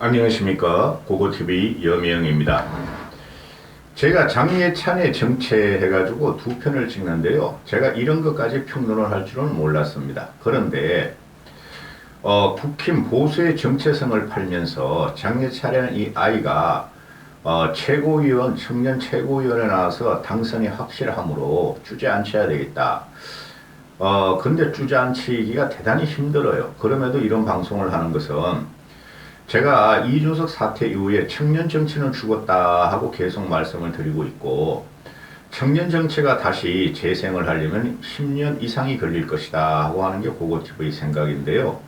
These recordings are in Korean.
안녕하십니까. 고고TV 여명입니다. 제가 장예찬의 정체 해가지고 두 편을 찍는데요. 제가 이런 것까지 평론을 할 줄은 몰랐습니다. 그런데 국힘 보수의 정체성을 팔면서 장예찬이라는 이 아이가 최고위원, 청년 최고위원에 나와서 당선이 확실하므로 주저앉혀야 되겠다. 근데 주저앉히기가 대단히 힘들어요. 그럼에도 이런 방송을 하는 것은 제가 이준석 사태 이후에 청년 정치는 죽었다 하고 계속 말씀을 드리고 있고, 청년 정치가 다시 재생을 하려면 10년 이상이 걸릴 것이다 하고 하는 게 고고TV의 생각인데요.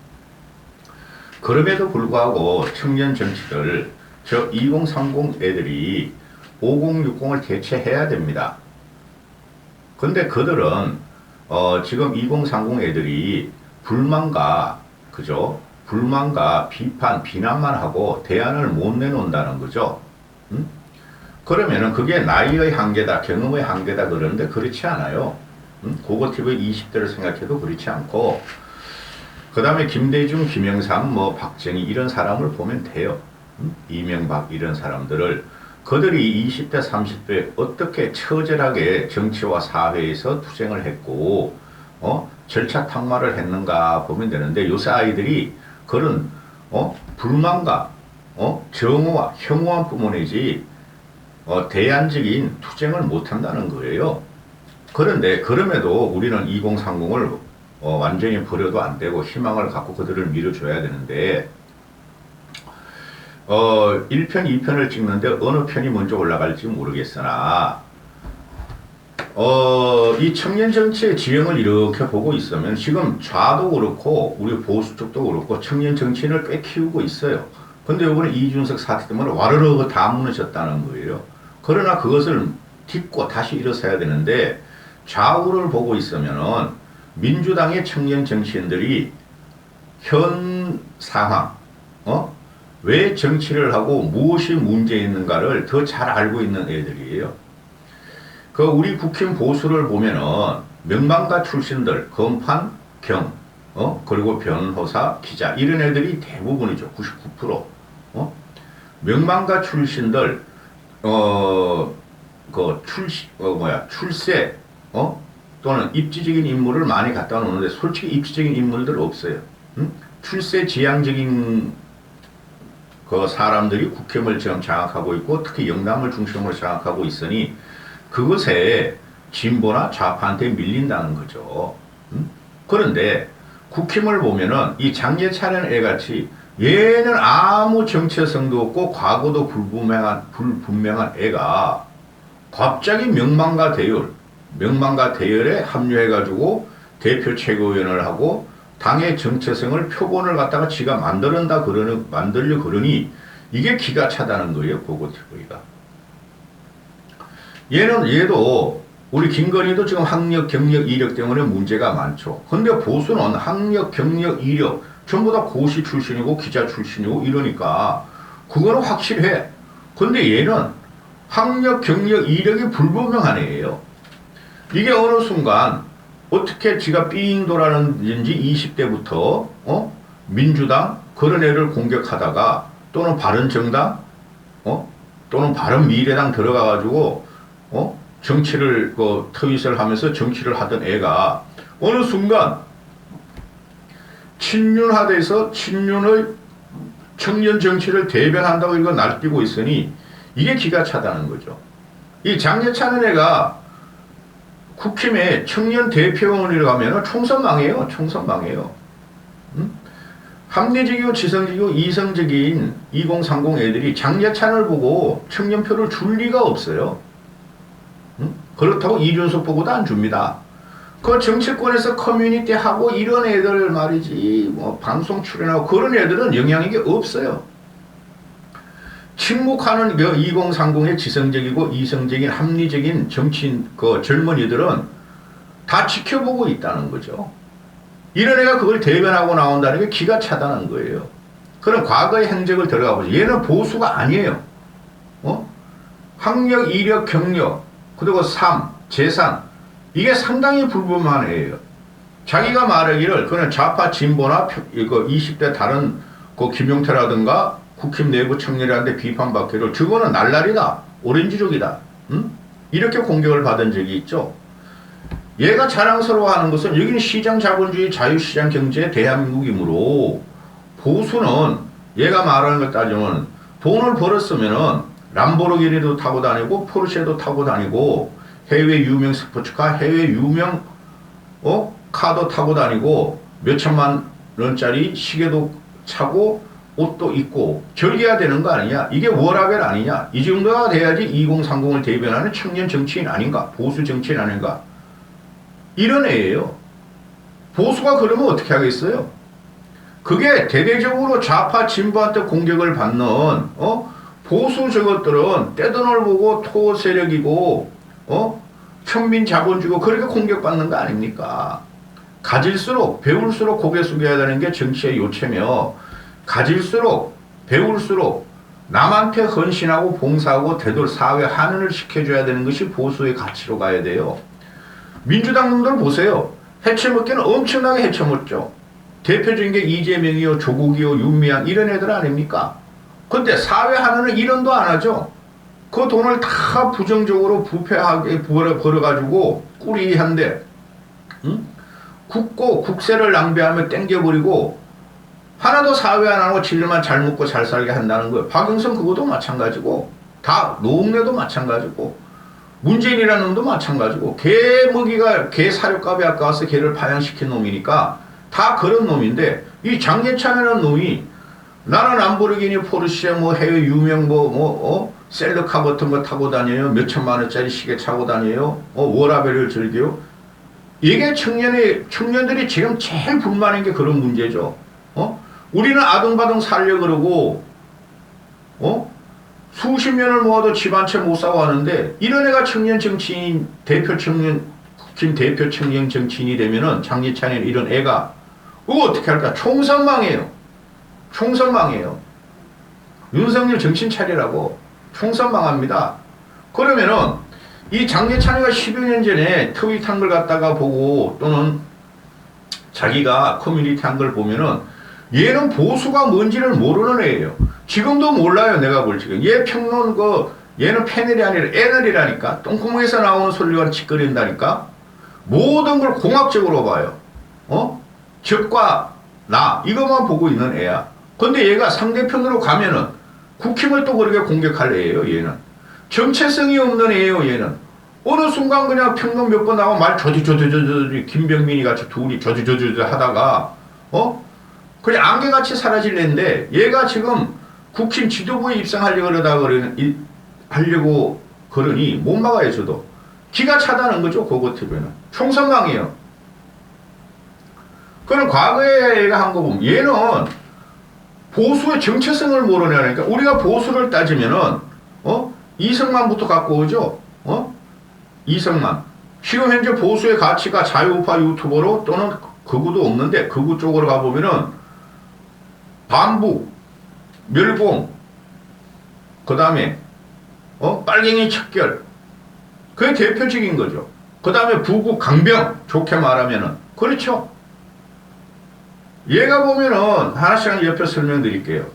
그럼에도 불구하고 청년 정치들, 저 2030 애들이 5060을 대체해야 됩니다. 근데 그들은 지금 2030 애들이 불만과 비판, 비난만 하고 대안을 못 내놓는다는 거죠. 그러면은 그게 나이의 한계다, 경험의 한계다 그러는데 그렇지 않아요. 고고TV 20대를 생각해도 그렇지 않고, 그 다음에 김대중, 김영삼, 박정희 이런 사람을 보면 돼요. 이명박 이런 사람들을, 그들이 20대, 30대 어떻게 처절하게 정치와 사회에서 투쟁을 했고, 절차 탁마를 했는가 보면 되는데, 요새 아이들이 그런 불만과 정오와 혐오한 뿐이지 대안적인 투쟁을 못한다는 거예요. 그런데 그럼에도 우리는 2030을 완전히 버려도 안 되고 희망을 갖고 그들을 밀어줘야 되는데, 1편, 2편을 찍는데 어느 편이 먼저 올라갈지 모르겠으나 이 청년 정치의 지형을 이렇게 보고 있으면 지금 좌도 그렇고 우리 보수 쪽도 그렇고 청년 정치인을 꽤 키우고 있어요. 근데 이번에 이준석 사태 때문에 와르르 다 무너졌다는 거예요. 그러나 그것을 딛고 다시 일어서야 되는데, 좌우를 보고 있으면은 민주당의 청년 정치인들이 현 상황, 왜 정치를 하고 무엇이 문제 있는가를 더 잘 알고 있는 애들이에요. 우리 국힘 보수를 보면은 명망가 출신들, 검판, 경, 그리고 변호사, 기자 이런 애들이 대부분이죠. 99%. 명망가 출신들, 출세, 또는 입지적인 인물을 많이 갖다 놓는데 솔직히 입지적인 인물들 없어요. 출세 지향적인 사람들이 국힘을 지금 장악하고 있고, 특히 영남을 중심으로 장악하고 있으니 그것에 진보나 좌파한테 밀린다는 거죠. 그런데 국힘을 보면은 이 장예찬이라는 애같이 얘는 아무 정체성도 없고 과거도 불분명한 애가 갑자기 명망가 대열에 합류해가지고 대표 최고위원을 하고 당의 정체성을 표본을 갖다가 지가 만들려 그러니 이게 기가 차다는 거예요, 고고TV가. 얘도 우리 김건희도 지금 학력, 경력, 이력 때문에 문제가 많죠. 근데 보수는 학력, 경력, 이력 전부 다 고시 출신이고 기자 출신이고 이러니까 그거는 확실해. 근데 얘는 학력, 경력, 이력이 불분명한 애예요. 이게 어느 순간 어떻게 지가 삥 돌아는지 20대부터 민주당 그런 애를 공격하다가, 또는 바른정당 또는 바른미래당 들어가가지고 정치를 트윗을 하면서 정치를 하던 애가 어느 순간 친윤화돼서 친윤의 청년 정치를 대변한다고 이거 날뛰고 있으니 이게 기가 차다는 거죠. 이 장예찬은 애가 국힘의 청년 대표원이라고 하면 총선 망해요. 합리적이고 지성적이고 이성적인 2030 애들이 장예찬을 보고 청년표를 줄 리가 없어요. 그렇다고 이준석 보고도 안 줍니다. 그 정치권에서 커뮤니티 하고 이런 애들 말이지, 방송 출연하고 그런 애들은 영향력이 없어요. 침묵하는 2030의 지성적이고 이성적인 합리적인 정치인 젊은이들은 다 지켜보고 있다는 거죠. 이런 애가 그걸 대변하고 나온다는 게 기가 차다는 거예요. 그럼 과거의 행적을 들어가 보죠. 얘는 보수가 아니에요. 학력, 이력, 경력, 그리고 삶, 재산, 이게 상당히 불분명한 애예요. 자기가 말하기를 그냥 좌파 진보나 20대 다른 김용태라든가 국힘 내부 청년들한테 비판받기를 저거는 날라리다. 오렌지족이다. 응? 이렇게 공격을 받은 적이 있죠. 얘가 자랑스러워하는 것은 여기는 시장 자본주의 자유시장 경제의 대한민국이므로 보수는 얘가 말하는 것 따지면 돈을 벌었으면은 람보르기니도 타고 다니고 포르쉐도 타고 다니고 해외 유명 스포츠카, 해외 유명 카도 타고 다니고 몇천만 원짜리 시계도 차고 옷도 입고 절개해야 되는 거 아니냐? 이게 워라벨 아니냐? 이 정도가 돼야지 2030을 대변하는 청년 정치인 아닌가? 보수 정치인 아닌가? 이런 애예요. 보수가 그러면 어떻게 하겠어요? 그게 대대적으로 좌파 진보한테 공격을 받는 보수 저것들은 떼돈을 보고 토 세력이고 천민 자본주의고 그렇게 공격받는 거 아닙니까? 가질수록 배울수록 고개 숙여야 되는 게 정치의 요체며 가질수록 배울수록 남한테 헌신하고 봉사하고 되돌 사회 환원을 시켜줘야 되는 것이 보수의 가치로 가야 돼요. 민주당 놈들 보세요. 해쳐먹기는 엄청나게 해쳐먹죠. 대표적인 게 이재명이요, 조국이요, 윤미향 이런 애들 아닙니까? 근데 사회 환원은 1원도 안 하죠. 그 돈을 다 부정적으로 부패하게 벌어가지고 꾸리한데 국고 국세를 낭비하며 땡겨버리고 하나도 사회 안 하고 질만 잘 먹고 잘 살게 한다는 거예요. 박영선 그것도 마찬가지고 다 노웅래도 마찬가지고 문재인이라는 놈도 마찬가지고 개 먹이가 개 사료값이 아까워서 개를 파양시킨 놈이니까 다 그런 놈인데 이 장예찬이라는 놈이 나는 람보르기니 포르쉐 뭐 해외 유명 셀러카 같은 거 타고 다녀요. 몇천만 원짜리 시계 차고 다녀요. 워라벨을 즐겨요. 이게 청년들이 지금 제일 불만인 게 그런 문제죠. 우리는 아등바등 살려 그러고 수십 년을 모아도 집 한 채 못 사고 하는데 이런 애가 청년 정치인 국힘 대표 청년 정치인이 되면은 장예찬이 이런 애가 그거 어떻게 할까? 총선망해요. 총선망해요. 윤석열 정신 차리라고 총선망합니다. 그러면은 이 장예찬이가 10여 년 전에 트윗 한 걸 갖다가 보고 또는 자기가 커뮤니티 한 걸 보면은 얘는 보수가 뭔지를 모르는 애예요. 지금도 몰라요. 내가 볼 지금. 얘 평론 얘는 패널이 아니라 애널이라니까. 똥구멍에서 나오는 소리가 짓거린다니까. 모든 걸 공학적으로 봐요. 적과 나 이것만 보고 있는 애야. 근데 얘가 상대편으로 가면은 국힘을 또 그렇게 공격할 애예요. 얘는 정체성이 없는 애예요. 얘는 어느 순간 그냥 평론 몇 번 나와 말 저주저주저주 김병민이 같이 둘이 저주저주 하다가 그냥 안개같이 사라질랬는데 얘가 지금 국힘 지도부에 입성하려고 그러니 못 막아요. 저도 기가 차다는 거죠. 그거 TV는 총선망이에요. 그럼 과거에 얘가 한 거 보면 얘는 보수의 정체성을 모르냐니까. 우리가 보수를 따지면은 이승만부터 갖고 오죠. 이승만 지금 현재 보수의 가치가 자유우파 유튜버로 또는 극우도 없는데 극우 쪽으로 가보면은 반북, 멸공, 그 다음에 빨갱이 척결 그게 대표적인 거죠. 그 다음에 부국 강병 좋게 말하면은 그렇죠. 얘가 보면은 하나씩 옆에 설명드릴게요.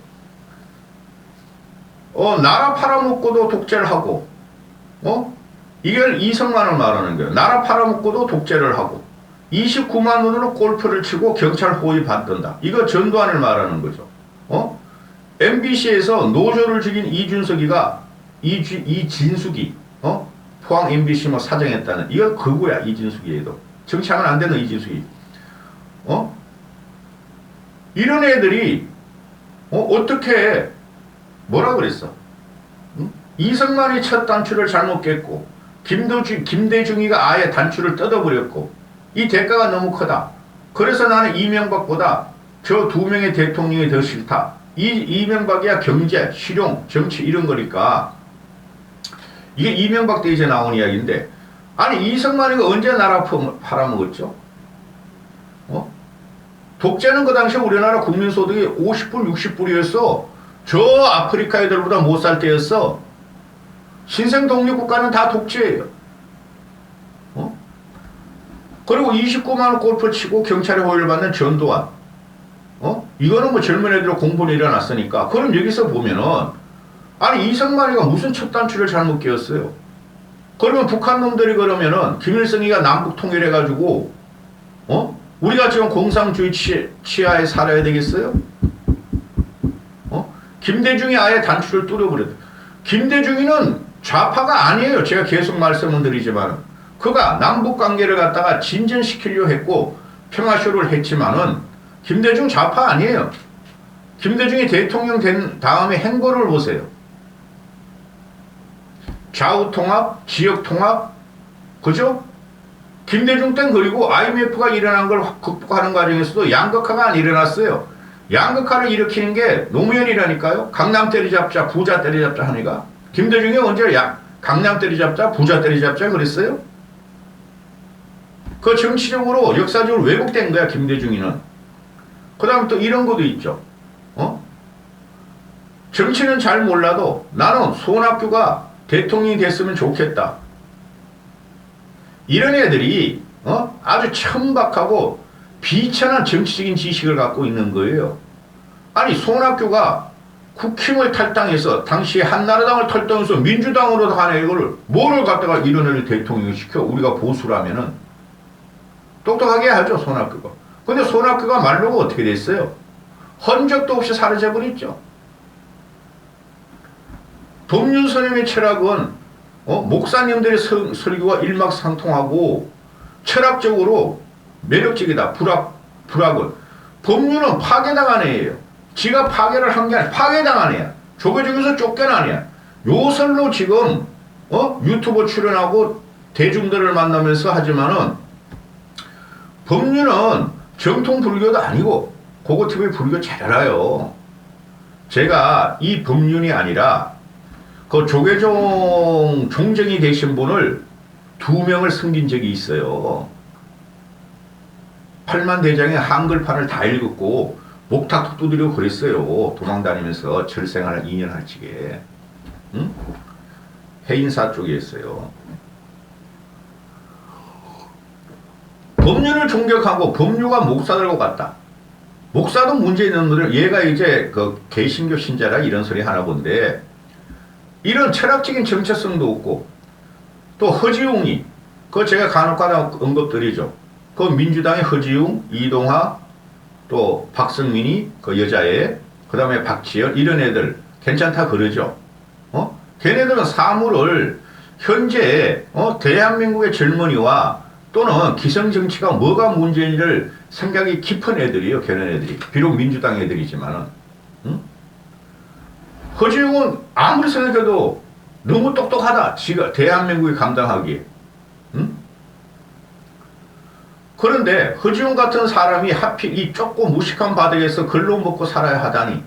나라 팔아먹고도 독재를 하고 이걸 이승만을 말하는 거예요. 나라 팔아먹고도 독재를 하고 29만 원으로 골프를 치고 경찰 호위 받던다. 이거 전두환을 말하는 거죠. MBC에서 노조를 죽인 이준석이가 이진숙이 포항 MBC 뭐 사정했다는 이거 그거야. 이진숙이에도 정치하면 안 되는 이진숙이 이런 애들이 어떻게 뭐라 그랬어? 이승만이 첫 단추를 잘못 깼고 김대중이가 아예 단추를 뜯어버렸고 이 대가가 너무 크다. 그래서 나는 이명박보다 저 두 명의 대통령이 더 싫다. 이명박이야 경제, 실용, 정치 이런 거니까 이게 이명박 때 이제 나온 이야기인데 아니 이승만이가 언제 나라 팔아먹었죠? 독재는 그 당시에 우리나라 국민소득이 50불, 60불이었어. 저 아프리카 애들보다 못 살 때였어. 신생 독립국가는 다 독재예요. 그리고 29만원 골프 치고 경찰에 호의를 받는 전두환. 이거는 뭐 젊은 애들 공분이 일어났으니까. 그럼 여기서 보면은 아니 이승만이가 무슨 첫 단추를 잘못 끼웠어요. 그러면 북한 놈들이 그러면은 김일성이가 남북 통일해가지고 우리가 지금 공산주의 치하에 살아야 되겠어요? 김대중이 아예 단추를 뚫어버렸다. 김대중이는 좌파가 아니에요. 제가 계속 말씀을 드리지만 그가 남북관계를 갖다가 진전시키려 했고 평화쇼를 했지만은 김대중 좌파 아니에요. 김대중이 대통령 된 다음에 행보를 보세요. 좌우통합, 지역통합, 그죠? 김대중 땐 그리고 IMF가 일어난 걸 극복하는 과정에서도 양극화가 안 일어났어요. 양극화를 일으키는 게 노무현이라니까요. 강남 때리잡자, 부자 때리잡자 하니까. 김대중이 언제 강남 때리잡자, 부자 때리잡자 그랬어요? 그 정치적으로, 역사적으로 왜곡된 거야, 김대중이는. 그 다음에 또 이런 것도 있죠. 정치는 잘 몰라도 나는 손학규가 대통령이 됐으면 좋겠다. 이런 애들이 아주 천박하고 비천한 정치적인 지식을 갖고 있는 거예요. 아니 손학규가 국힘을 탈당해서 당시에 한나라당을 탈당해서 민주당으로 가는 이거를 뭐를 갖다가 이런 애를 대통령 시켜. 우리가 보수라면은 똑똑하게 하죠 손학규가. 근데 손학규가 말로가 어떻게 됐어요? 흔적도 없이 사라져버렸죠. 법륜스님의 철학은 목사님들의 설교가 일맥상통하고 철학적으로 매력적이다. 불학은. 법륜은 파괴당한 애예요. 지가 파괴를 한 게 아니라 파괴당한 애야. 조교적에서 쫓겨난 애야. 요설로 지금 유튜브 출연하고 대중들을 만나면서 하지만은 법륜은 정통 불교도 아니고 고고TV 불교 잘 알아요. 제가 이 법륜이 아니라 그 조계종 종정이 되신 분을 2명을 섬긴 적이 있어요. 8만 대장의 한글판을 다 읽었고 목탁 두드리고 그랬어요. 도망다니면서 절생활 2년 할지게. 응? 해인사 쪽에 있어요. 법륜을 총격하고 법륜과 목사들하고 같다. 목사도 문제 있는 분들, 얘가 이제 그 개신교 신자라 이런 소리 하나 본데 이런 철학적인 정체성도 없고 또 허지웅이 그거 제가 간혹가다 언급드리죠. 그 민주당의 허지웅, 이동하 또 박성민이 그 여자애 그 다음에 박지열 이런 애들 괜찮다 그러죠. 걔네들은 사물을 현재 대한민국의 젊은이와 또는 기성정치가 뭐가 문제인지를 생각이 깊은 애들이에요. 걔네들이 비록 민주당 애들이지만은. 응? 허지웅은 아무리 생각해도 너무 똑똑하다. 지가 대한민국이 감당하기에. 응? 그런데 허지웅 같은 사람이 하필 이 좁고 무식한 바닥에서 글로 먹고 살아야 하다니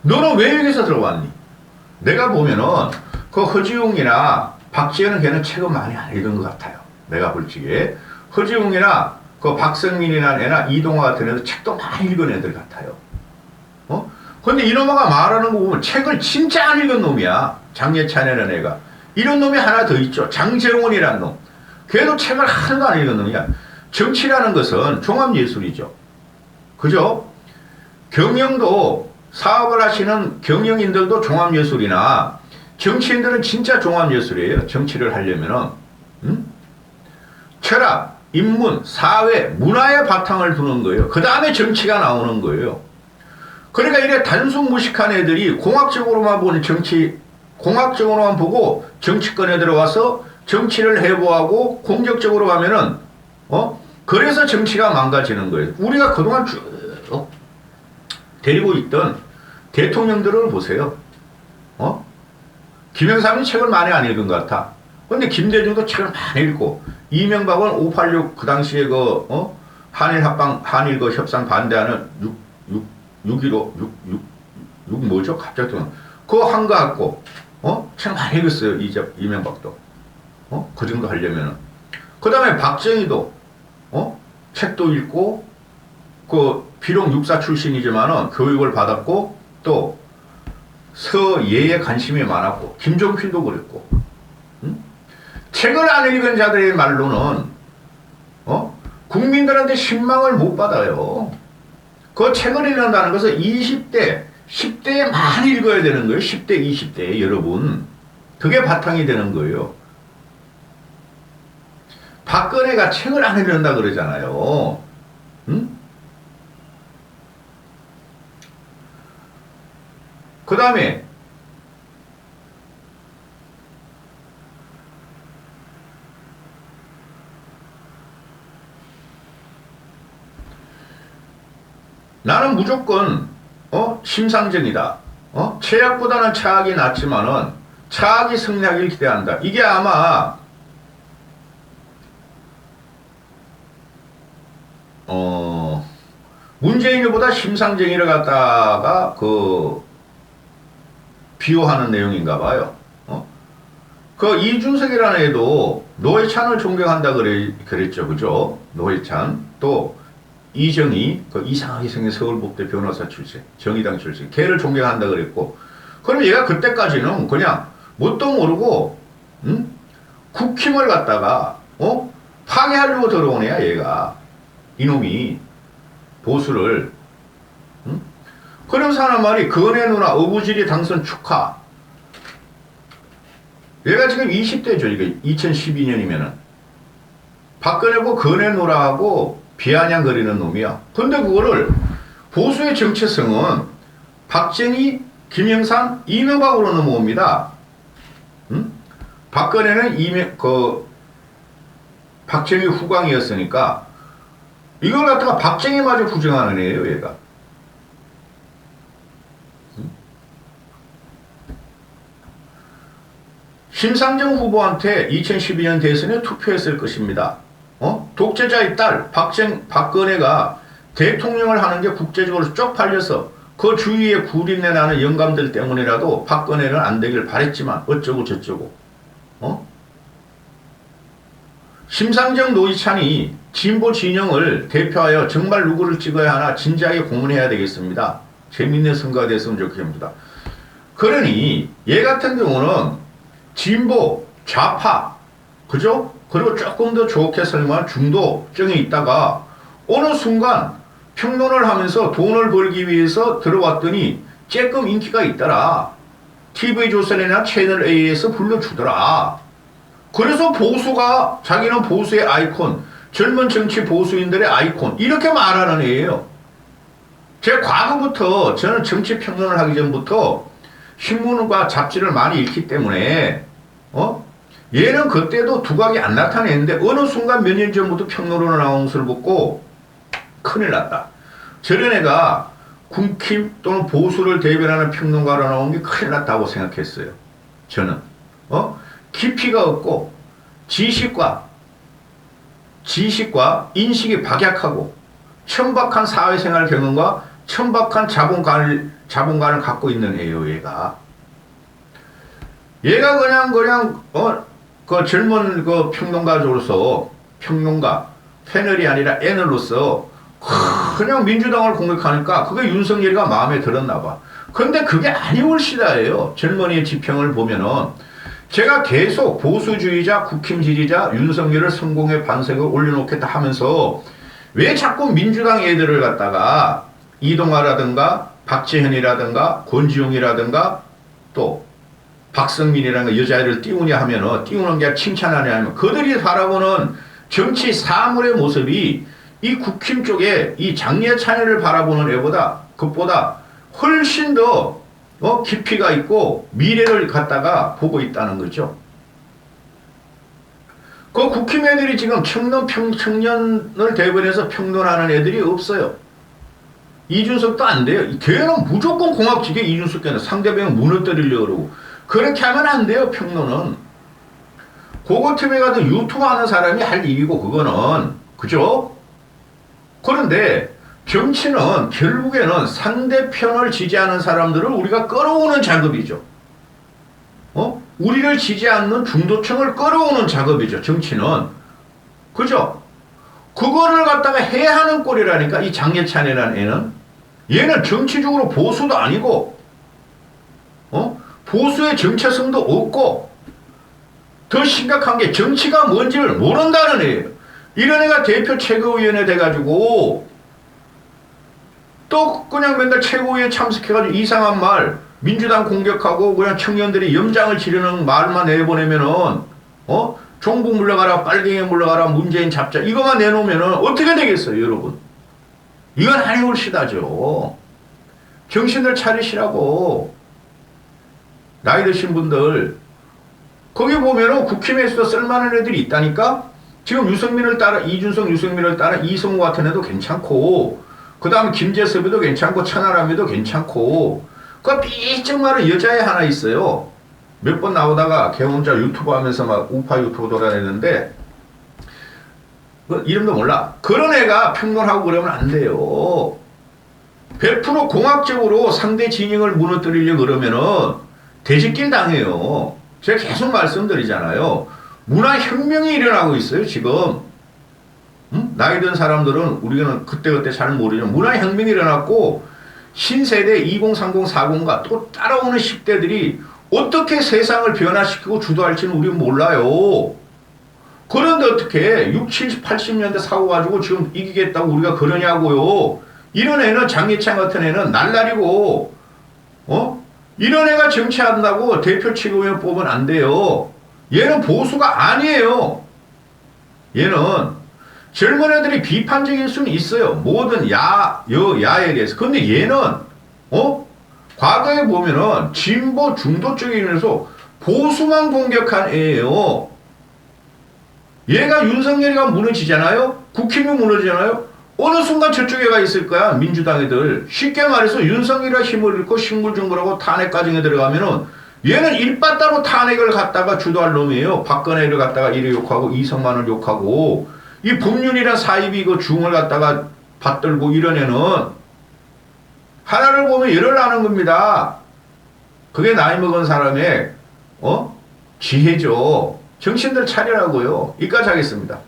너는 왜 여기서 들어왔니? 내가 보면은 그 허지웅이나 박지현은 걔는 책을 많이 안 읽은 것 같아요. 내가 볼 적에 허지웅이나 그 박성민이나 애나 이동화 같은 애들 책도 많이 읽은 애들 같아요. 근데 이놈아가 말하는 거 보면 책을 진짜 안 읽은 놈이야. 장예찬이라는 애가. 이런 놈이 하나 더 있죠. 장재원이라는 놈. 걔도 책을 하나도 안 읽은 놈이야. 정치라는 것은 종합예술이죠. 그죠? 경영도 사업을 하시는 경영인들도 종합예술이나 정치인들은 진짜 종합예술이에요. 정치를 하려면은. 철학, 인문, 사회, 문화의 바탕을 두는 거예요. 그 다음에 정치가 나오는 거예요. 그러니까 이래 단순 무식한 애들이 공학적으로만 보는 정치, 공학적으로만 보고 정치권에 들어와서 정치를 해보하고 공격적으로 가면은, 그래서 정치가 망가지는 거예요. 우리가 그동안 쭉 데리고 있던 대통령들을 보세요. 김영삼이 책을 많이 안 읽은 것 같아. 근데 김대중도 책을 많이 읽고, 이명박은 586 그 당시에 한일 합방, 한일 그 협상 반대하는 6.15, 6 뭐죠? 갑자기 또, 그거 한 거 같고, 책 많이 읽었어요. 이명박도. 그 정도 하려면은. 그 다음에 박정희도, 책도 읽고, 비록 육사 출신이지만은 교육을 받았고, 또, 서예에 관심이 많았고, 김종필도 그랬고, 책을 안 읽은 자들의 말로는, 국민들한테 신망을 못 받아요. 그 책을 읽는다는 것은 20대, 10대에 많이 읽어야 되는 거예요. 10대, 20대에 여러분. 그게 바탕이 되는 거예요. 박근혜가 책을 안 읽는다 그러잖아요. 응? 그 다음에 나는 무조건 심상정이다. 최악보다는 차악이 낫지만은 차악이 승리하길 기대한다. 이게 아마 문재인보다 심상정이를 갖다가 비호하는 내용인가 봐요. 그 이준석이라는 애도 노회찬을 존경한다 그랬죠. 그죠? 노회찬. 또 이정희, 그 이상하게 생긴 서울법대 변호사 출신, 정의당 출신, 걔를 존경한다 그랬고, 그럼 얘가 그때까지는 그냥 뭣도 모르고, 국힘을 갖다가, 파괴하려고 들어온 애야, 얘가. 이놈이, 보수를. 그러면서 하는 말이, 건혜 누나 어부지리 당선 축하. 얘가 지금 20대죠, 이게 2012년이면은. 박근혜고 건혜 누나하고 비아냥거리는 놈이야. 근데 그거를 보수의 정체성은 박정희, 김영삼, 이명박으로 넘어옵니다. 박근혜는 박정희 후광이었으니까 이걸 갖다가 박정희마저 부정하는 애예요, 얘가. 심상정 후보한테 2012년 대선에 투표했을 것입니다. 독재자의 딸 박근혜가 대통령을 하는 게 국제적으로 쪽팔려서 그 주위에 구린내 나는 영감들 때문이라도 박근혜는 안 되길 바랬지만 어쩌고 저쩌고. 심상정 노회찬이 진보 진영을 대표하여 정말 누구를 찍어야 하나 진지하게 고민해야 되겠습니다. 재밌는 선거가 됐으면 좋겠습니다. 그러니 얘 같은 경우는 진보, 좌파, 그죠? 그리고 조금 더 좋게 설명한 중도층에 있다가 어느 순간 평론을 하면서 돈을 벌기 위해서 들어왔더니 조금 인기가 있더라. TV조선이나 채널A에서 불러주더라. 그래서 보수가 자기는 보수의 아이콘, 젊은 정치 보수인들의 아이콘 이렇게 말하는 애예요. 제 과거부터 저는 정치 평론을 하기 전부터 신문과 잡지를 많이 읽기 때문에 얘는 그때도 두각이 안 나타냈는데 어느 순간 몇 년 전부터 평론으로 나온 것을 보고 큰일 났다. 저런 애가 국힘 또는 보수를 대변하는 평론가로 나온 게 큰일 났다고 생각했어요. 저는 깊이가 없고 지식과 인식이 박약하고 천박한 사회생활 경험과 천박한 자본관을 갖고 있는 애요, 얘가. 얘가 그냥 그 젊은 그 평론가로서 패널이 아니라 애널로서 그냥 민주당을 공격하니까 그게 윤석열이가 마음에 들었나 봐. 근데 그게 아니올 시다예요. 젊은이의 지평을 보면은 제가 계속 보수주의자, 국힘 지지자, 윤석열을 성공의 반색을 올려놓겠다 하면서 왜 자꾸 민주당 애들을 갖다가 이동화라든가 박지현이라든가 권지용이라든가 또 박성민이라는 여자애를 띄우냐 하면은 띄우는 게 칭찬하냐 하면 그들이 바라보는 정치 사물의 모습이 이 국힘 쪽에 이 장례찬이를 바라보는 애보다 그것보다 훨씬 더 깊이가 있고 미래를 갖다가 보고 있다는 거죠. 그 국힘 애들이 지금 청년을 대변해서 평론하는 애들이 없어요. 이준석도 안 돼요. 걔는 무조건 공학직에 이준석 걔는 상대방을 무너뜨리려고 그러고 그렇게 하면 안 돼요. 평론은. 고거TV에 가도 유튜브 하는 사람이 할 일이고 그거는 그죠? 그런데 정치는 결국에는 상대편을 지지하는 사람들을 우리가 끌어오는 작업이죠. 우리를 지지 않는 중도층을 끌어오는 작업이죠. 정치는. 그죠? 그거를 갖다가 해야 하는 꼴이라니까 이 장예찬이라는 애는. 얘는 정치적으로 보수도 아니고 보수의 정체성도 없고 더 심각한 게 정치가 뭔지를 모른다는 애예요. 이런 애가 대표 최고위원회 돼가지고 또 그냥 맨날 최고위에 참석해가지고 이상한 말, 민주당 공격하고 그냥 청년들이 염장을 지르는 말만 내보내면은, 종북 물러가라, 빨갱이 물러가라, 문재인 잡자, 이거만 내놓으면은 어떻게 되겠어요, 여러분? 이건 아니올 시다죠. 정신을 차리시라고. 나이 드신 분들, 거기 보면은 국힘에서 쓸만한 애들이 있다니까? 지금 유승민을 따라, 이준석, 유승민을 따라 이성우 같은 애도 괜찮고, 그 다음 김재섭이도 괜찮고, 천하람이도 괜찮고, 그 삐쩍 마른 여자애 하나 있어요. 몇 번 나오다가 걔 혼자 유튜브 하면서 막 우파 유튜브 돌아다녔는데, 그 이름도 몰라. 그런 애가 평론하고 그러면 안 돼요. 100% 공학적으로 상대 진영을 무너뜨리려고 그러면은 대집길 당해요. 제가 계속 말씀드리잖아요. 문화혁명이 일어나고 있어요, 지금. 나이 든 사람들은 우리는 그때그때 잘 모르지만 문화혁명이 일어났고 신세대 2030, 40과 또 따라오는 10대들이 어떻게 세상을 변화시키고 주도할지는 우리는 몰라요. 그런데 어떻게 6, 70, 80년대 사고 가지고 지금 이기겠다고 우리가 그러냐고요. 이런 애는 장예찬 같은 애는 날라리고 이런 애가 정치한다고 대표 최고위원 뽑으면 안 돼요. 얘는 보수가 아니에요. 얘는 젊은 애들이 비판적일 수는 있어요. 모든 야에 대해서. 근데 얘는 과거에 보면은 진보 중도 쪽에 있면서 보수만 공격한 애예요. 얘가 윤석열이가 무너지잖아요. 국힘이 무너지잖아요. 어느 순간 저쪽에 가 있을 거야. 민주당 애들. 쉽게 말해서 윤석열이가 힘을 잃고 식물중물하고 탄핵 과정에 들어가면은 얘는 일바따로 탄핵을 갖다가 주도할 놈이에요. 박근혜를 갖다가 이래 욕하고 이성만을 욕하고 이 법률이란 사입이 그 중을 갖다가 받들고 이런 애는 하나를 보면 열을 나는 겁니다. 그게 나이 먹은 사람의 지혜죠. 정신들 차리라고요. 이까지 하겠습니다.